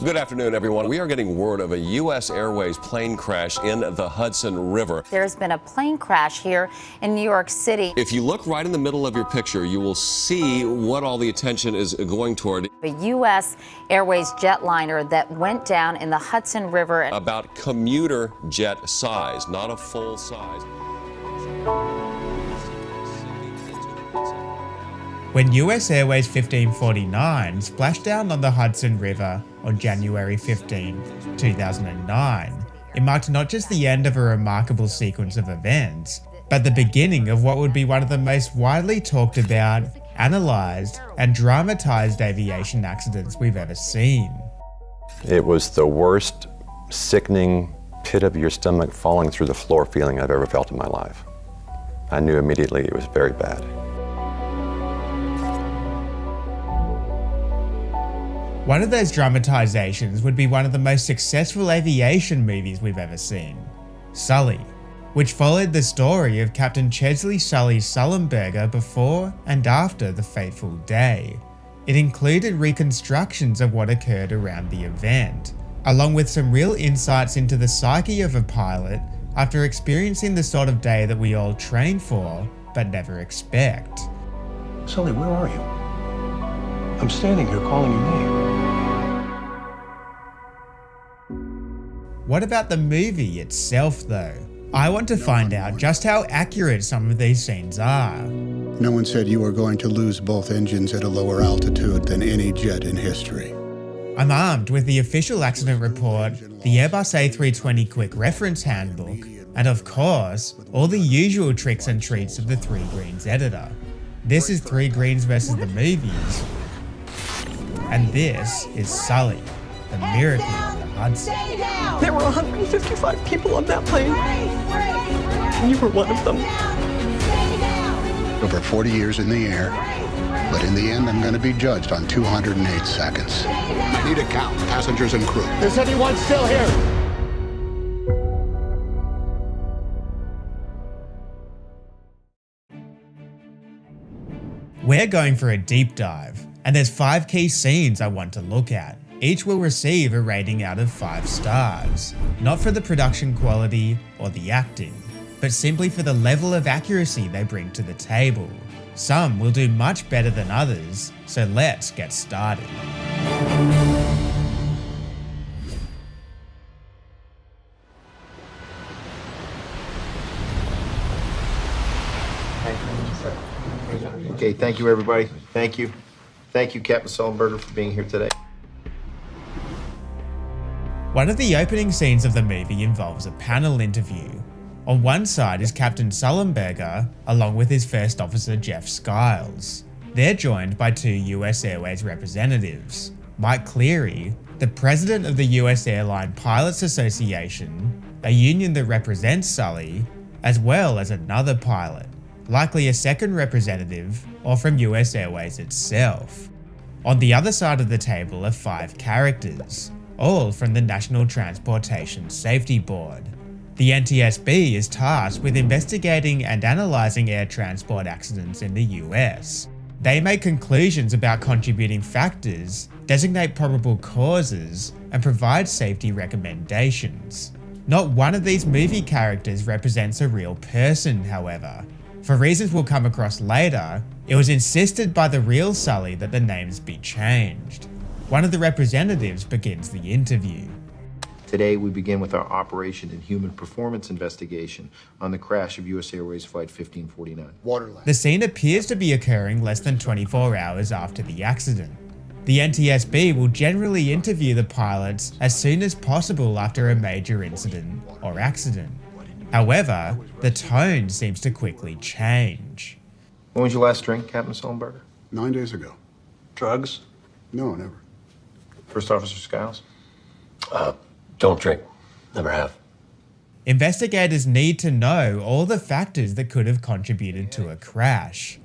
Good afternoon, everyone. We are getting word of a U.S. Airways plane crash in the Hudson River. There's been a plane crash here in New York City. If you look right in the middle of your picture, you will see what all the attention is going toward. A U.S. Airways jetliner that went down in the Hudson River. About commuter jet size, not a full size. When US Airways 1549 splashed down on the Hudson River on January 15, 2009, it marked not just the end of a remarkable sequence of events, but the beginning of what would be one of the most widely talked about, analysed, and dramatised aviation accidents we've ever seen. It was the worst, sickening, pit of your stomach falling through the floor feeling I've ever felt in my life. I knew immediately it was very bad. One of those dramatisations would be one of the most successful aviation movies we've ever seen, Sully, which followed the story of Captain Chesley Sully Sullenberger before and after the fateful day. It included reconstructions of what occurred around the event, along with some real insights into the psyche of a pilot after experiencing the sort of day that we all train for, but never expect. Sully, where are you? I'm standing here calling your name. What about the movie itself though? I want to find out just how accurate some of these scenes are. No one said you were going to lose both engines at a lower altitude than any jet in history. I'm armed with the official accident report, the Airbus A320 Quick Reference Handbook, and of course, all the usual tricks and treats of the Three Greens editor. This is Three Greens versus the movies, and this is Sully, the miracle of the Hudson. There were 155 people on that plane. You were one of them. Over 40 years in the air, but in the end I'm going to be judged on 208 seconds. I need a count, passengers and crew. Is anyone still here? We're going for a deep dive, and there's 5 key scenes I want to look at. Each will receive a rating out of 5 stars, not for the production quality or the acting, but simply for the level of accuracy they bring to the table. Some will do much better than others, so let's get started. Okay, thank you everybody. Thank you. Thank you, Captain Sullenberger, for being here today. One of the opening scenes of the movie involves a panel interview. On one side is Captain Sullenberger, along with his first officer Jeff Skiles. They're joined by 2 US Airways representatives, Mike Cleary, the president of the US Airline Pilots Association, a union that represents Sully, as well as another pilot, likely a second representative or from US Airways itself. On the other side of the table are 5 characters, all from the National Transportation Safety Board. The NTSB is tasked with investigating and analysing air transport accidents in the US. They make conclusions about contributing factors, designate probable causes, and provide safety recommendations. Not one of these movie characters represents a real person, however. For reasons we'll come across later, it was insisted by the real Sully that the names be changed. One of the representatives begins the interview. Today, we begin with our Operation and Human Performance investigation on the crash of US Airways Flight 1549. The scene appears to be occurring less than 24 hours after the accident. The NTSB will generally interview the pilots as soon as possible after a major incident or accident. However, the tone seems to quickly change. When was your last drink, Captain Sullenberger? 9 days ago. Drugs? No, never. First Officer Skiles? Don't drink. Never have. Investigators need to know all the factors that could have contributed to a crash.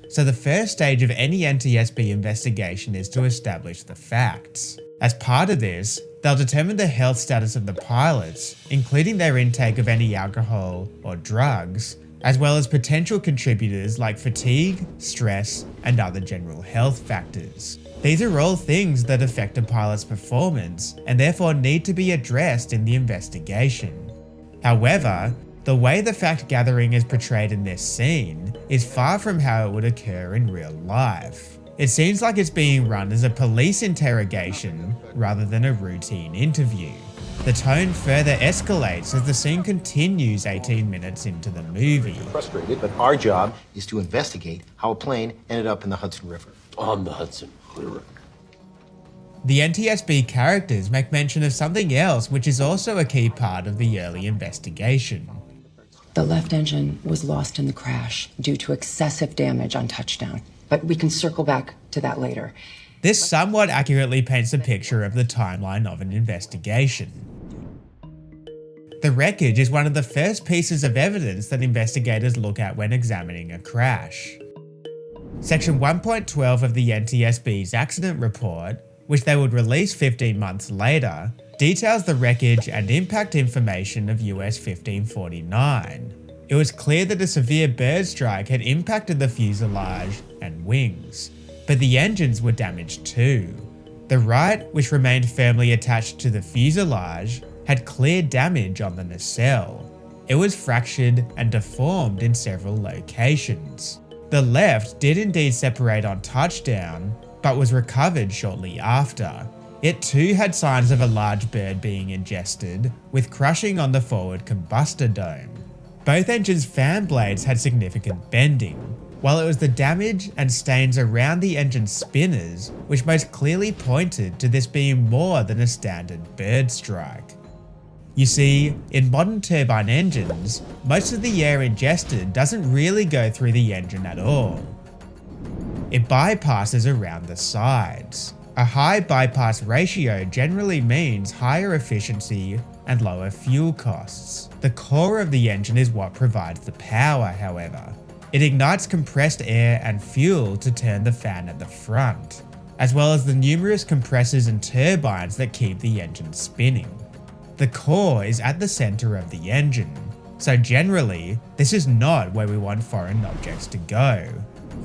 So the first stage of any NTSB investigation is to establish the facts. As part of this, they'll determine the health status of the pilots, including their intake of any alcohol or drugs, as well as potential contributors like fatigue, stress, and other general health factors. These are all things that affect a pilot's performance and therefore need to be addressed in the investigation. However, the way the fact gathering is portrayed in this scene is far from how it would occur in real life. It seems like it's being run as a police interrogation rather than a routine interview. The tone further escalates as the scene continues 18 minutes into the movie. Frustrated, but our job is to investigate how a plane ended up in the Hudson River. On the Hudson River. The NTSB characters make mention of something else which is also a key part of the early investigation. The left engine was lost in the crash due to excessive damage on touchdown, but we can circle back to that later. This somewhat accurately paints a picture of the timeline of an investigation. The wreckage is one of the first pieces of evidence that investigators look at when examining a crash. Section 1.12 of the NTSB's accident report, which they would release 15 months later, details the wreckage and impact information of US 1549. It was clear that a severe bird strike had impacted the fuselage and wings, but the engines were damaged too. The right, which remained firmly attached to the fuselage, had clear damage on the nacelle. It was fractured and deformed in several locations. The left did indeed separate on touchdown, but was recovered shortly after. It too had signs of a large bird being ingested, with crushing on the forward combustor dome. Both engines' fan blades had significant bending, while it was the damage and stains around the engine spinners which most clearly pointed to this being more than a standard bird strike. You see, in modern turbine engines, most of the air ingested doesn't really go through the engine at all. It bypasses around the sides. A high bypass ratio generally means higher efficiency and lower fuel costs. The core of the engine is what provides the power, however. It ignites compressed air and fuel to turn the fan at the front, as well as the numerous compressors and turbines that keep the engine spinning. The core is at the center of the engine, so generally, this is not where we want foreign objects to go.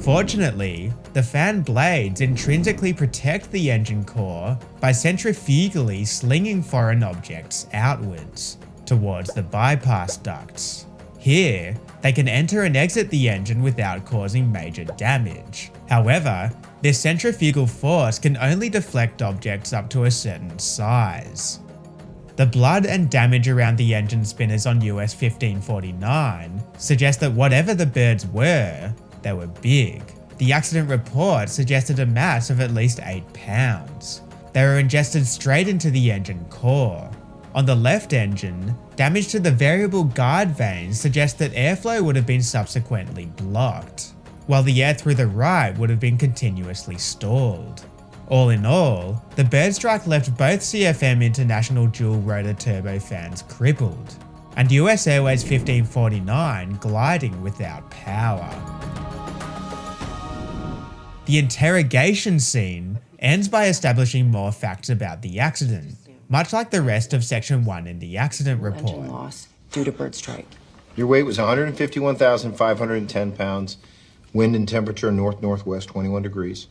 Fortunately, the fan blades intrinsically protect the engine core by centrifugally slinging foreign objects outwards, towards the bypass ducts. Here, they can enter and exit the engine without causing major damage. However, this centrifugal force can only deflect objects up to a certain size. The blood and damage around the engine spinners on US 1549 suggest that whatever the birds were, they were big. The accident report suggested a mass of at least 8 pounds. They were ingested straight into the engine core. On the left engine, damage to the variable guide vanes suggests that airflow would have been subsequently blocked, while the air through the right would have been continuously stalled. All in all, the bird strike left both CFM International dual rotor turbofans crippled, and US Airways 1549 gliding without power. The interrogation scene ends by establishing more facts about the accident, much like the rest of Section 1 in the accident report. Engine loss due to bird strike. Your weight was 151,510 pounds. Wind and temperature north-northwest, 21 degrees.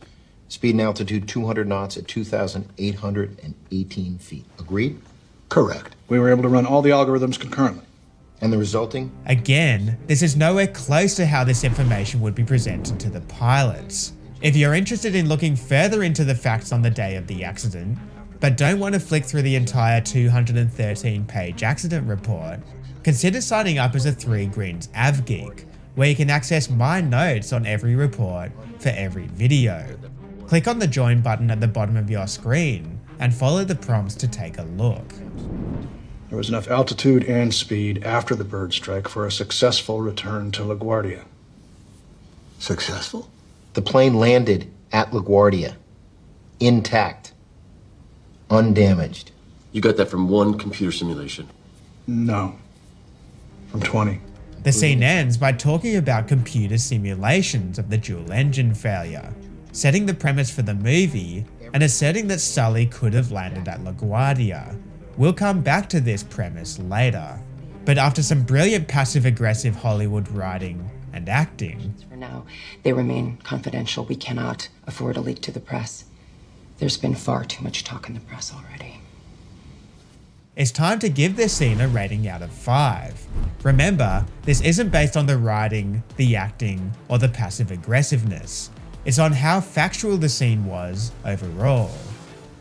Speed and altitude 200 knots at 2,818 feet. Agreed? Correct. We were able to run all the algorithms concurrently. And the resulting? Again, this is nowhere close to how this information would be presented to the pilots. If you're interested in looking further into the facts on the day of the accident, but don't want to flick through the entire 213-page accident report, consider signing up as a 3 Greens AvGeek, where you can access my notes on every report for every video. Click on the join button at the bottom of your screen and follow the prompts to take a look. There was enough altitude and speed after the bird strike for a successful return to LaGuardia. Successful? The plane landed at LaGuardia, intact, undamaged. You got that from one computer simulation? No. From 20. The scene ends by talking about computer simulations of the dual engine failure, setting the premise for the movie and asserting that Sully could have landed at LaGuardia. We'll come back to this premise later. But after some brilliant passive-aggressive Hollywood writing and acting, For now, they remain confidential. We cannot afford a leak to the press. There's been far too much talk in the press already. it's time to give this scene a rating out of 5. Remember, this isn't based on the writing, the acting, or the passive aggressiveness. It's on how factual the scene was overall.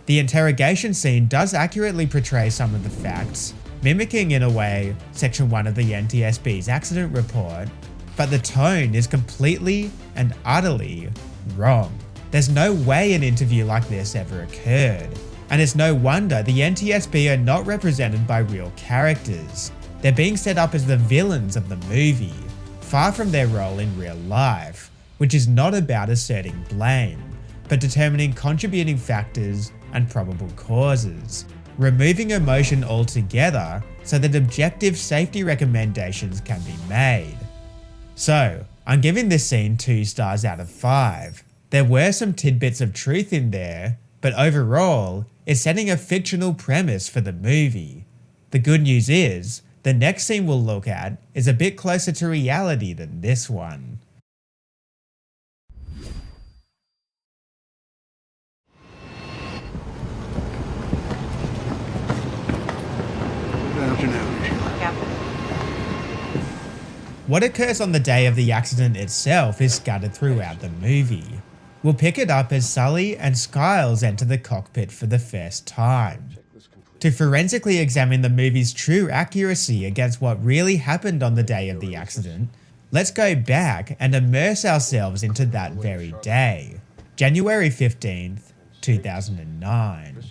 The interrogation scene does accurately portray some of the facts, mimicking in a way Section 1 of the NTSB's accident report, but the tone is completely and utterly wrong. There's no way an interview like this ever occurred, and it's no wonder the NTSB are not represented by real characters. They're being set up as the villains of the movie, far from their role in real life, which is not about asserting blame, but determining contributing factors and probable causes, removing emotion altogether so that objective safety recommendations can be made. So, I'm giving this scene 2 stars out of 5. There were some tidbits of truth in there, but overall, it's setting a fictional premise for the movie. The good news is, the next scene we'll look at is a bit closer to reality than this one. Good afternoon, Sheila. What occurs on the day of the accident itself is scattered throughout the movie. We'll pick it up as Sully and Skiles enter the cockpit for the first time. To forensically examine the movie's true accuracy against what really happened on the day of the accident, let's go back and immerse ourselves into that very day, January 15th, 2009.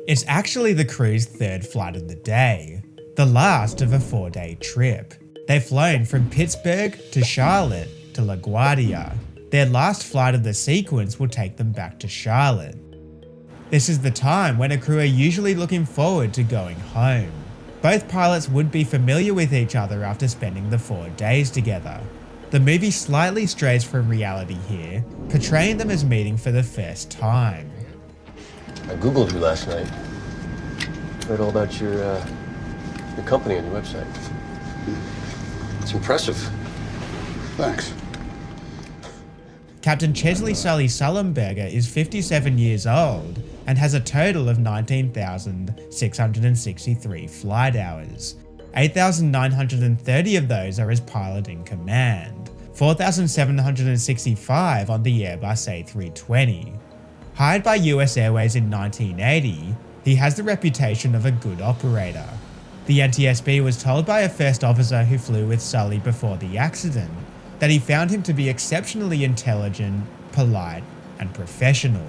It's actually the crew's 3rd flight of the day, the last of a 4-day trip. They've flown from Pittsburgh to Charlotte to LaGuardia. Their last flight of the sequence will take them back to Charlotte. This is the time when a crew are usually looking forward to going home. Both pilots would be familiar with each other after spending the 4 days together. The movie slightly strays from reality here, portraying them as meeting for the first time. I Googled you last night. Read all about your company on your website. It's impressive. Thanks. Captain Chesley Sully Sullenberger is 57 years old and has a total of 19,663 flight hours. 8,930 of those are as pilot in command, 4,765 on the Airbus A320. Hired by US Airways in 1980, he has the reputation of a good operator. The NTSB was told by a first officer who flew with Sully before the accident that he found him to be exceptionally intelligent, polite, and professional.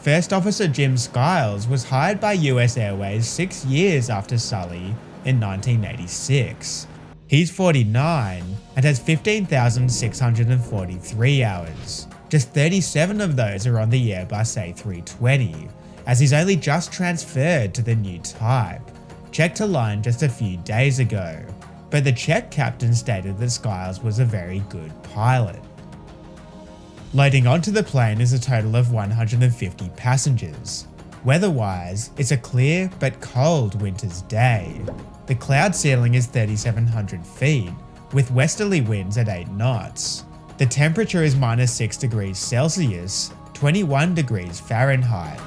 First Officer Jim Skiles was hired by US Airways 6 years after Sully in 1986. He's 49 and has 15,643 hours. Just 37 of those are on the Airbus A320, as he's only just transferred to the new type, checked to line just a few days ago. But the Czech captain stated that Skiles was a very good pilot. Loading onto the plane is a total of 150 passengers. Weather-wise, it's a clear but cold winter's day. The cloud ceiling is 3,700 feet, with westerly winds at 8 knots. The temperature is -6 degrees Celsius, 21 degrees Fahrenheit.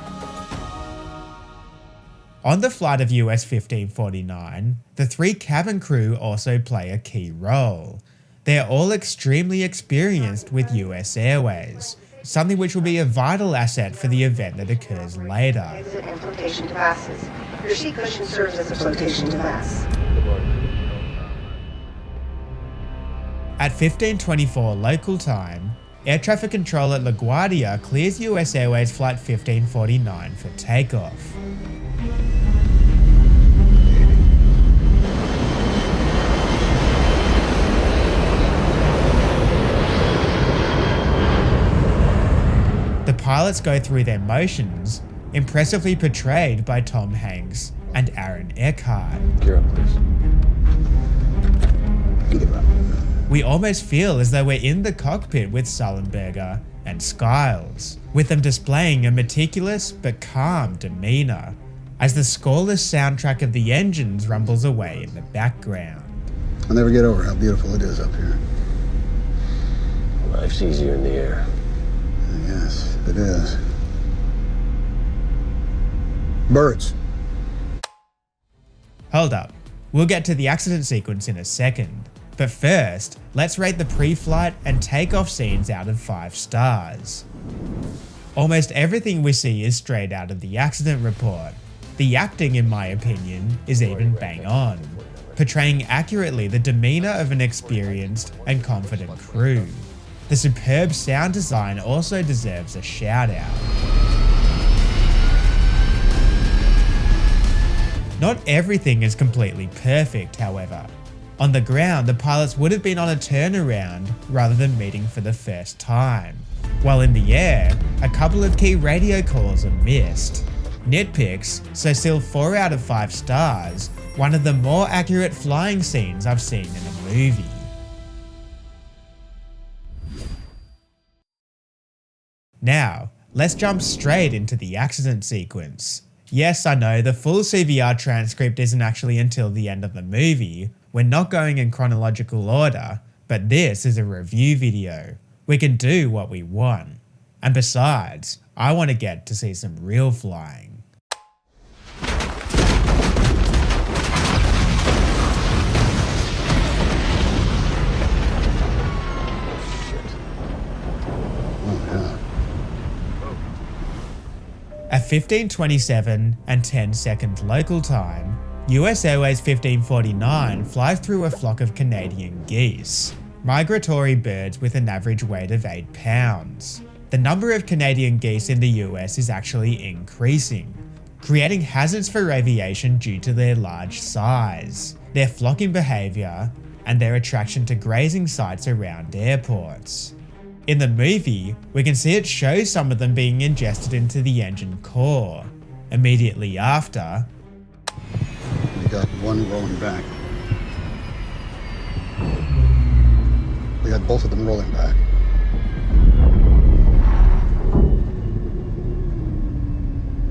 On the flight of US 1549, the 3 cabin crew also play a key role. They are all extremely experienced with US Airways, something which will be a vital asset for the event that occurs later. Exit and flotation devices. Your seat cushion serves as a flotation device. At 15:24 local time, air traffic control at LaGuardia clears US Airways flight 1549 for takeoff. The pilots go through their motions, impressively portrayed by Tom Hanks and Aaron Eckhart. Gear up, please. Gear up. We almost feel as though we're in the cockpit with Sullenberger and Skiles, with them displaying a meticulous but calm demeanour. as the scoreless soundtrack of the engines rumbles away in the background. I'll never get over how beautiful it is up here. Life's easier in the air. Yes, it is. Birds. Hold up, we'll get to the accident sequence in a second, but first, let's rate the pre-flight and takeoff scenes out of 5 stars. Almost everything we see is straight out of the accident report. The acting, in my opinion, is even bang on, portraying accurately the demeanour of an experienced and confident crew. The superb sound design also deserves a shout out. Not everything is completely perfect, however. On the ground, the pilots would have been on a turnaround rather than meeting for the first time, while in the air, a couple of key radio calls are missed. Nitpicks, so still 4 out of 5 stars, one of the more accurate flying scenes I've seen in a movie. Now, let's jump straight into the accident sequence. Yes, I know the full CVR transcript isn't actually until the end of the movie. We're not going in chronological order, but this is a review video. We can do what we want. And besides, I want to get to see some real flying. At 15:27 and 10 second local time, US Airways 1549 flies through a flock of Canadian geese, migratory birds with an average weight of 8 pounds. The number of Canadian geese in the US is actually increasing, creating hazards for aviation due to their large size, their flocking behaviour, and their attraction to grazing sites around airports. In the movie, we can see it shows some of them being ingested into the engine core. Immediately after, We got one rolling back. We got both of them rolling back.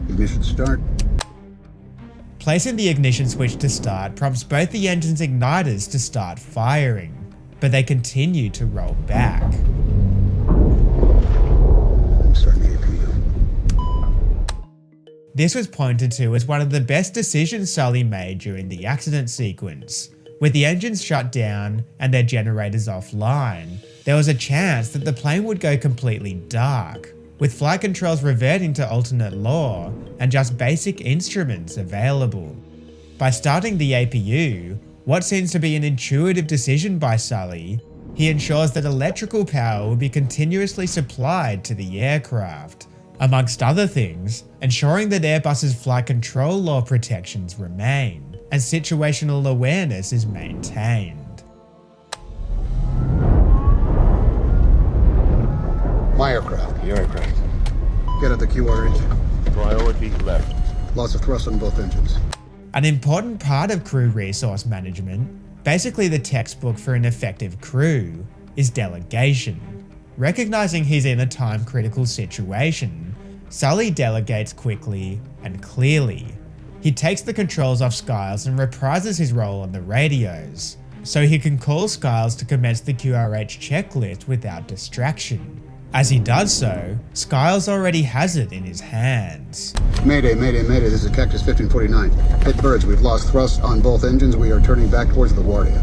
Ignition start. placing the ignition switch to start prompts both the engine's igniters to start firing, but they continue to roll back. I'm starting the APU. This was pointed to as one of the best decisions Sully made during the accident sequence. With the engines shut down and their generators offline, there was a chance that the plane would go completely dark, with flight controls reverting to alternate law and just basic instruments available. By starting the APU, what seems to be an intuitive decision by Sully, he ensures that electrical power will be continuously supplied to the aircraft, amongst other things, ensuring that Airbus's flight control law protections remain, and situational awareness is maintained. My aircraft. Your aircraft. Get at the QRH. Priority left. Lots of thrust on both engines. An important part of crew resource management, basically the textbook for an effective crew, is delegation. Recognizing he's in a time-critical situation, Sully delegates quickly and clearly. He takes the controls off Skiles and reprises his role on the radios, so he can call Skiles to commence the QRH checklist without distraction. As he does so, Skiles already has it in his hands. Mayday, mayday, mayday. This is Cactus 1549. Hit birds. We've lost thrust on both engines. We are turning back towards LaGuardia.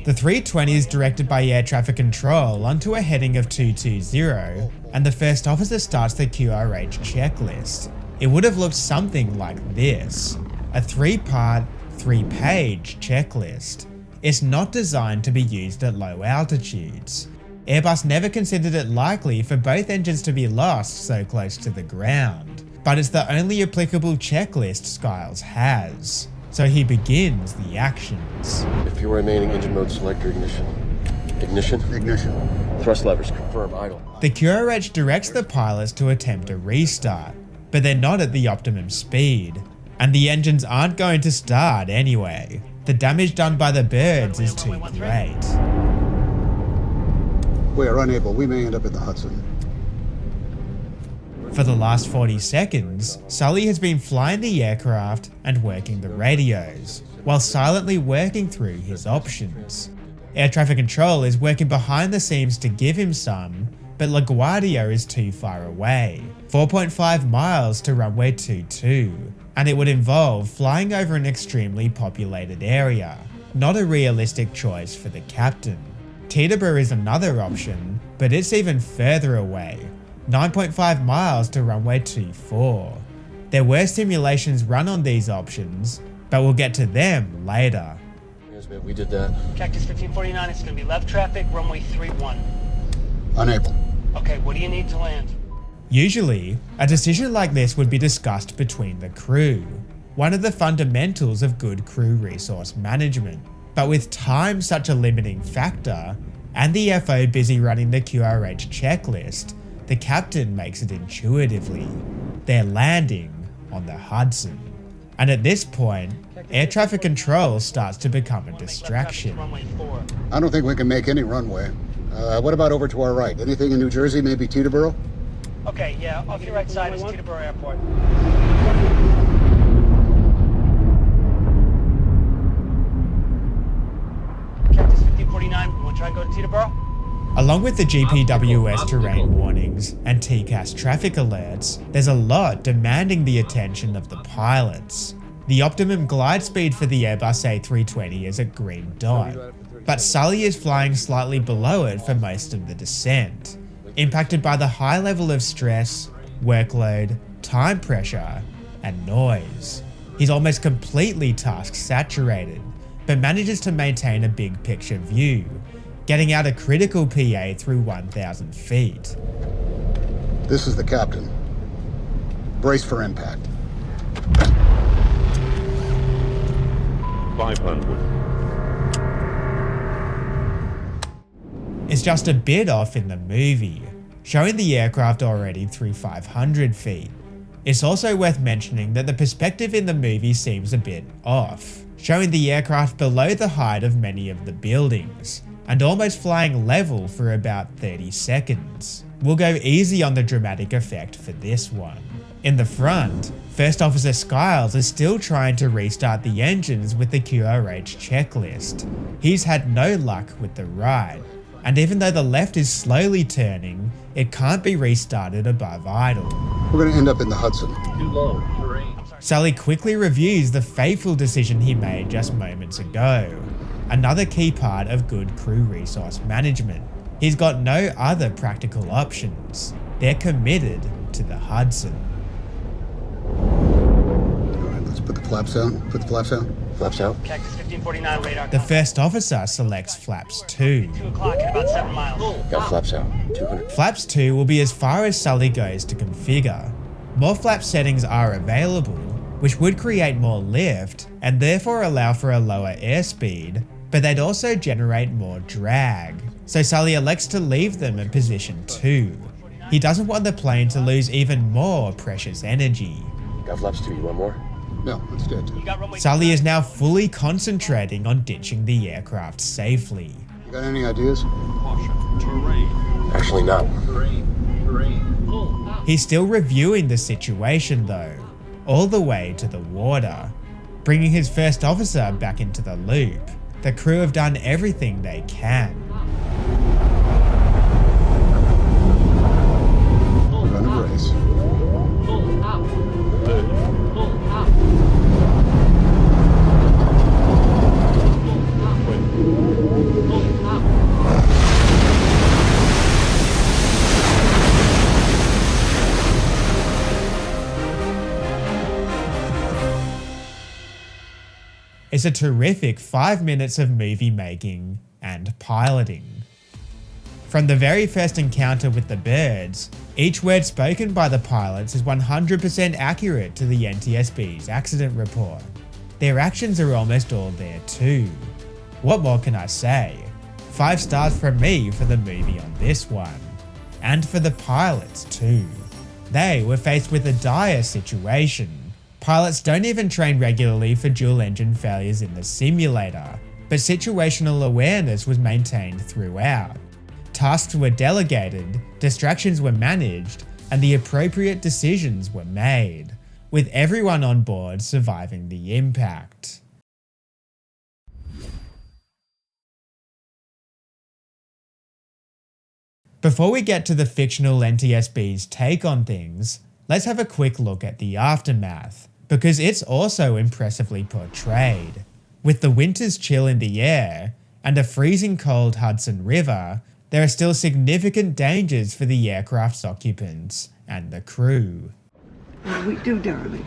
The 320 is directed by air traffic control onto a heading of 220, and the first officer starts the QRH checklist. It would have looked something like this: a 3-part, 3-page checklist. It's not designed to be used at low altitudes. Airbus never considered it likely for both engines to be lost so close to the ground, but it's the only applicable checklist Skiles has. So he begins the actions. If you're remaining engine mode, select your ignition. Ignition? Ignition. Thrust levers, confirm idle. The QRH directs the pilots to attempt a restart, but they're not at the optimum speed, and the engines aren't going to start anyway. The damage done by the birds is too great. We are unable. We may end up in the Hudson. For the last 40 seconds, Sully has been flying the aircraft and working the radios, while silently working through his options. Air traffic control is working behind the scenes to give him some, but LaGuardia is too far away, 4.5 miles to runway 22, and it would involve flying over an extremely populated area, not a realistic choice for the captain. Teterboro is another option, but it's even further away, 9.5 miles to runway 24. There were simulations run on these options, but we'll get to them later. Yes, man, we did that. Cactus 1549, it's gonna be left traffic, runway 31. Unable. Okay, what do you need to land? Usually, a decision like this would be discussed between the crew, one of the fundamentals of good crew resource management. But with time such a limiting factor, and the FO busy running the QRH checklist, the captain makes it intuitively. They're landing on the Hudson. And at this point, air traffic control starts to become a distraction. I don't think we can make any runway. What about over to our right? Anything in New Jersey, maybe Teterboro? Okay, yeah, off your right side is Teterboro Airport. Cactus 1549, you want to try and go to Teterboro? Along with the GPWS terrain warnings and TCAS traffic alerts, there's a lot demanding the attention of the pilots. The optimum glide speed for the Airbus A320 is a green dot, but Sully is flying slightly below it for most of the descent, impacted by the high level of stress, workload, time pressure, and noise. He's almost completely task saturated, but manages to maintain a big picture view, getting out a critical PA through 1,000 feet. This is the captain. Brace for impact. 500. It's just a bit off in the movie, showing the aircraft already through 500 feet. It's also worth mentioning that the perspective in the movie seems a bit off, showing the aircraft below the height of many of the buildings, and almost flying level for about 30 seconds. We'll go easy on the dramatic effect for this one. In the front, First Officer Skiles is still trying to restart the engines with the QRH checklist. He's had no luck with the right, and even though the left is slowly turning, it can't be restarted above idle. We're going to end up in the Hudson. Too low. Terrain. Sully quickly reviews the fateful decision he made just moments ago. Another key part of good crew resource management. He's got no other practical options. They're committed to the Hudson. Alright, let's put the flaps out. Put the flaps out. Flaps out. Cactus 1549 radar. The first officer selects flaps 2. 2 o'clock in about 7 miles. Got flaps out. 200. Flaps 2 will be as far as Sully goes to configure. More flap settings are available, which would create more lift and therefore allow for a lower airspeed, but they'd also generate more drag. So Sully elects to leave them in position 2. He doesn't want the plane to lose even more precious energy. Got flaps 2, you want more? No, let's do it. Sully is now fully concentrating on ditching the aircraft safely. You got any ideas? Actually, no. He's still reviewing the situation though, all the way to the water, bringing his first officer back into the loop. The crew have done everything they can. We're going to brace. It's a terrific 5 minutes of movie making and piloting. From the very first encounter with the birds, each word spoken by the pilots is 100% accurate to the NTSB's accident report. Their actions are almost all there too. What more can I say? 5 stars from me for the movie on this one. And for the pilots too. They were faced with a dire situation. Pilots don't even train regularly for dual engine failures in the simulator, but situational awareness was maintained throughout. Tasks were delegated, distractions were managed, and the appropriate decisions were made, with everyone on board surviving the impact. Before we get to the fictional NTSB's take on things, let's have a quick look at the aftermath, because it's also impressively portrayed. With the winter's chill in the air and a freezing cold Hudson River, there are still significant dangers for the aircraft's occupants and the crew. What do we do, darling?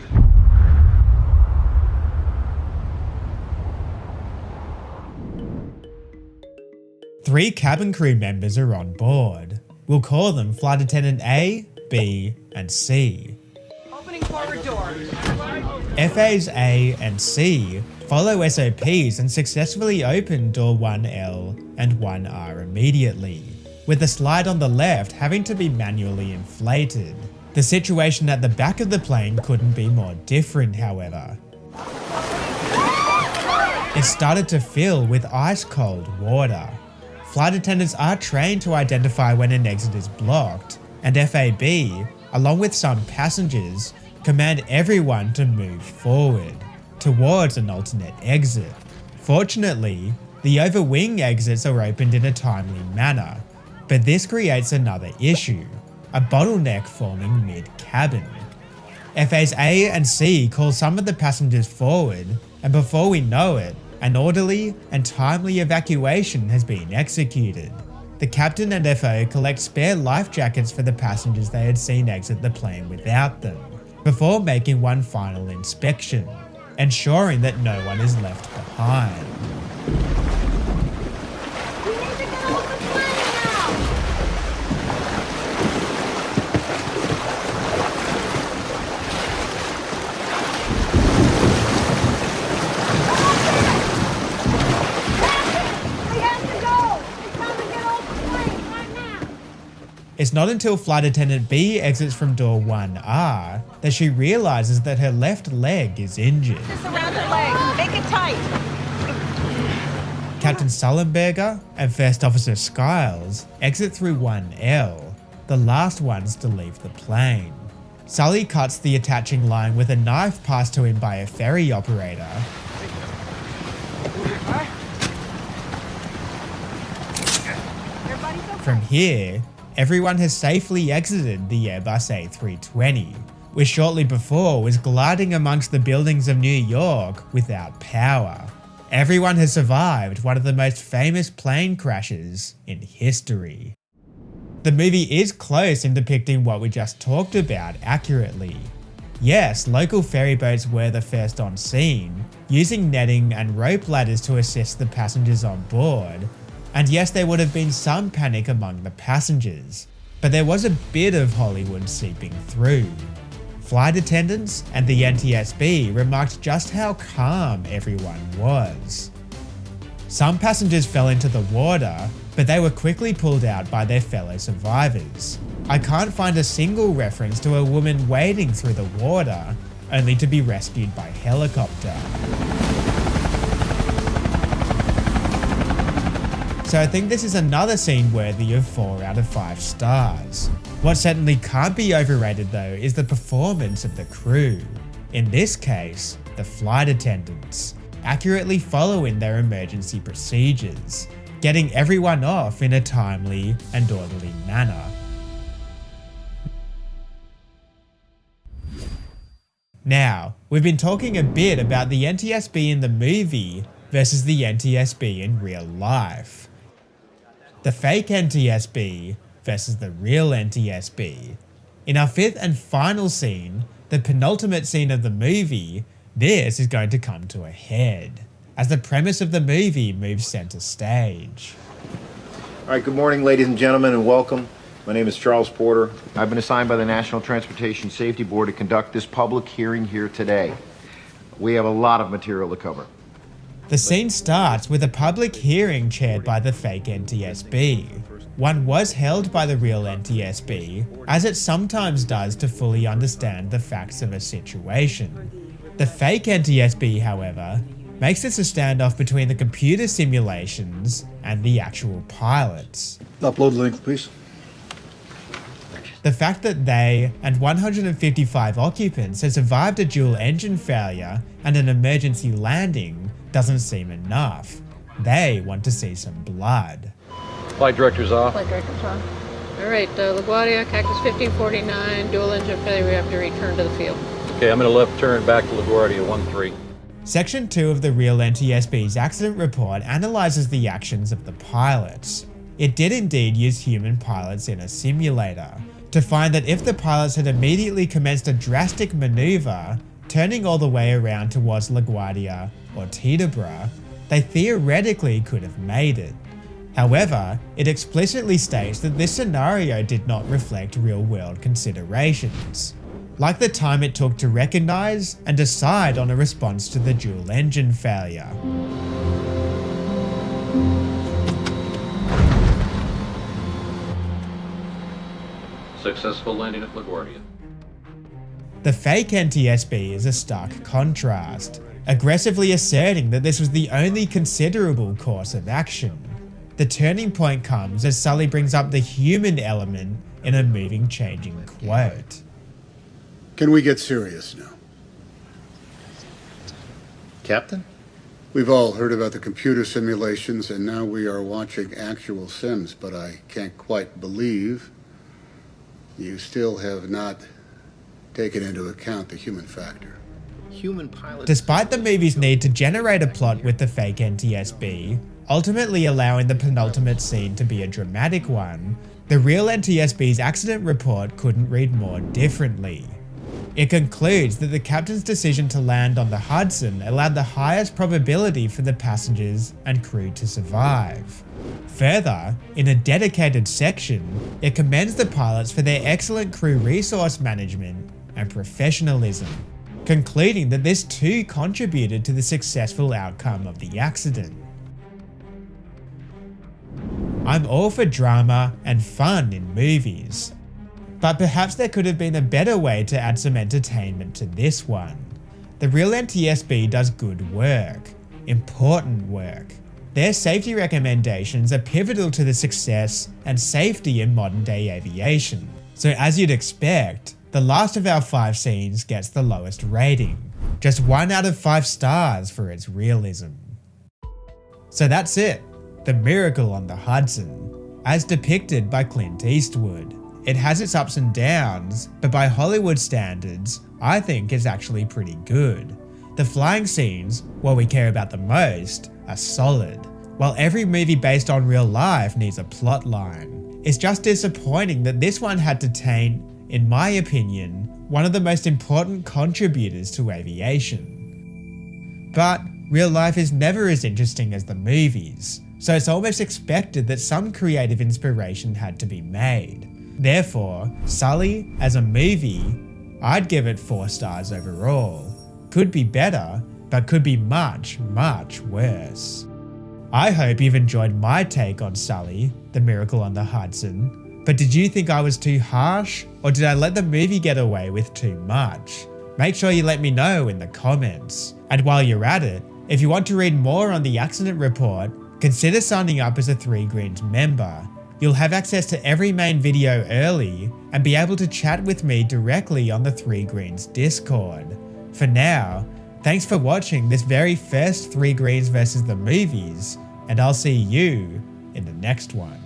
Three cabin crew members are on board. We'll call them Flight Attendant A, B, and C. Opening forward door. FAs A and C follow SOPs and successfully open door 1L and 1R immediately, with the slide on the left having to be manually inflated. The situation at the back of the plane couldn't be more different, however. It started to fill with ice-cold water. Flight attendants are trained to identify when an exit is blocked, and FAB, along with some passengers, command everyone to move forward, towards an alternate exit. Fortunately, the overwing exits are opened in a timely manner, but this creates another issue, a bottleneck forming mid-cabin. FAs A and C call some of the passengers forward, and before we know it, an orderly and timely evacuation has been executed. The captain and FO collect spare life jackets for the passengers they had seen exit the plane without them, before making one final inspection, ensuring that no one is left behind. It's not until Flight Attendant B exits from door 1R that she realizes that her left leg is injured. Just around her leg. Make it tight. Captain Sullenberger and First Officer Skiles exit through 1L, the last ones to leave the plane. Sully cuts the attaching line with a knife passed to him by a ferry operator. From here, everyone has safely exited the Airbus A320, which shortly before was gliding amongst the buildings of New York without power. Everyone has survived one of the most famous plane crashes in history. The movie is close in depicting what we just talked about accurately. Yes, local ferry boats were the first on scene, using netting and rope ladders to assist the passengers on board, and yes, there would have been some panic among the passengers, but there was a bit of Hollywood seeping through. Flight attendants and the NTSB remarked just how calm everyone was. Some passengers fell into the water, but they were quickly pulled out by their fellow survivors. I can't find a single reference to a woman wading through the water, only to be rescued by helicopter. So I think this is another scene worthy of 4 out of 5 stars. What certainly can't be overrated though is the performance of the crew. In this case, the flight attendants, accurately following their emergency procedures, getting everyone off in a timely and orderly manner. Now, we've been talking a bit about the NTSB in the movie versus the NTSB in real life. The fake NTSB versus the real NTSB. In our 5th and final scene, the penultimate scene of the movie, this is going to come to a head, as the premise of the movie moves center stage. All right, good morning, ladies and gentlemen, and welcome. My name is Charles Porter. I've been assigned by the National Transportation Safety Board to conduct this public hearing here today. We have a lot of material to cover. The scene starts with a public hearing chaired by the fake NTSB. One was held by the real NTSB, as it sometimes does to fully understand the facts of a situation. The fake NTSB, however, makes this a standoff between the computer simulations and the actual pilots. Upload the link, please. The fact that they and 155 occupants had survived a dual engine failure and an emergency landing doesn't seem enough. They want to see some blood. Flight director's off. Flight director's off. All right, LaGuardia, Cactus 1549, dual engine failure, we have to return to the field. Okay, I'm going to left turn back to LaGuardia 13. Section 2 of the real NTSB's accident report analyzes the actions of the pilots. It did indeed use human pilots in a simulator to find that if the pilots had immediately commenced a drastic maneuver, turning all the way around towards LaGuardia or Teterboro, they theoretically could have made it. However, it explicitly states that this scenario did not reflect real-world considerations, like the time it took to recognize and decide on a response to the dual engine failure. Successful landing at LaGuardia. The fake NTSB is a stark contrast, aggressively asserting that this was the only considerable course of action. The turning point comes as Sully brings up the human element in a moving, changing quote. Can we get serious now? Captain? We've all heard about the computer simulations, and now we are watching actual sims, but I can't quite believe you still have not taken into account the human factor. Human pilot. Despite the movie's need to generate a plot with the fake NTSB, ultimately allowing the penultimate scene to be a dramatic one, the real NTSB's accident report couldn't read more differently. It concludes that the captain's decision to land on the Hudson allowed the highest probability for the passengers and crew to survive. Further, in a dedicated section, it commends the pilots for their excellent crew resource management and professionalism, concluding that this too contributed to the successful outcome of the accident. I'm all for drama and fun in movies, but perhaps there could have been a better way to add some entertainment to this one. The real NTSB does good work, important work. Their safety recommendations are pivotal to the success and safety in modern day aviation. So as you'd expect, the last of our 5 scenes gets the lowest rating, just 1 out of 5 stars for its realism. So that's it, The Miracle on the Hudson, as depicted by Clint Eastwood. It has its ups and downs, but by Hollywood standards, I think it's actually pretty good. The flying scenes, what we care about the most, are solid, while every movie based on real life needs a plot line. It's just disappointing that this one had to taint, in my opinion, one of the most important contributors to aviation. But real life is never as interesting as the movies, so it's almost expected that some creative inspiration had to be made. Therefore, Sully, as a movie, I'd give it 4 stars overall. Could be better, but could be much, much worse. I hope you've enjoyed my take on Sully, The Miracle on the Hudson, but did you think I was too harsh, or did I let the movie get away with too much? Make sure you let me know in the comments. And while you're at it, if you want to read more on the accident report, consider signing up as a 3 Greens member. You'll have access to every main video early and be able to chat with me directly on the 3 Greens Discord. For now, thanks for watching this very first 3 Greens versus the movies, and I'll see you in the next one.